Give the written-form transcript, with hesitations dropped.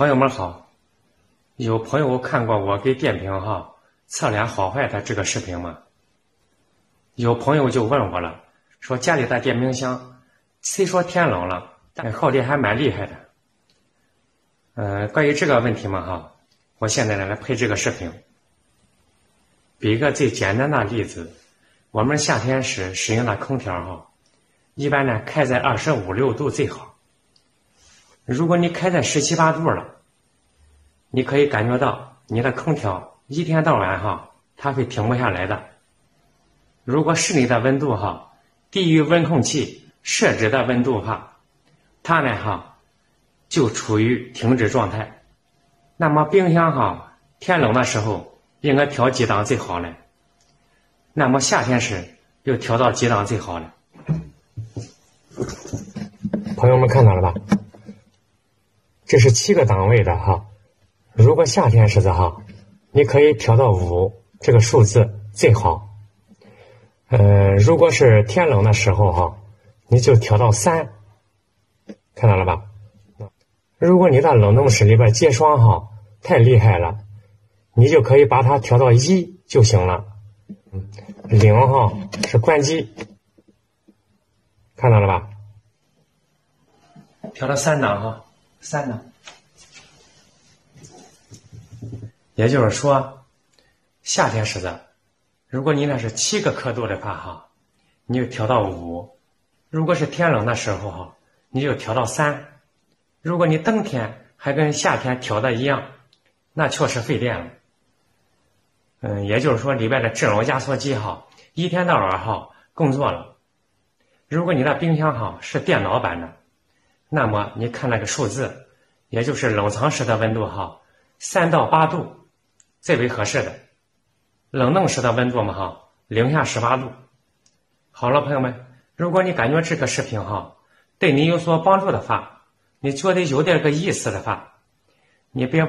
朋友们好，有朋友看过我给电瓶测量好坏的这个视频吗？有朋友就问我了，说家里的电冰箱虽说天冷了，但耗电还蛮厉害的。关于这个问题嘛我现在来配这个视频。比一个最简单的例子，我们夏天时使用的空调一般呢开在25、26度最好。如果你开在17、18度了，你可以感觉到你的空调一天到晚它会停不下来的。如果室内的温度低于温控器设置的温度它呢就处于停止状态。那么冰箱天冷的时候应该调几档最好呢？那么夏天时又调到几档最好呢？朋友们看到了吧？这是7个档位的如果夏天时你可以调到5这个数字最好。如果是天冷的时候你就调到3，看到了吧？如果你的冷冻室里边结霜太厉害了，你就可以把它调到1就行了。0是关机，看到了吧？调到3档3档。也就是说，夏天时的，如果你那是7个刻度的话你就调到5；如果是天冷的时候你就调到3；如果你冬天还跟夏天调的一样，那确实费电了。也就是说里边的制冷压缩机一天到晚工作了。如果你的冰箱是电脑版的，那么你看那个数字，也就是冷藏室的温度3到8度最为合适的，冷冻室的温度0下18度。好了，朋友们，如果你感觉这个视频对你有所帮助的话，你觉得有点个意思的话，你别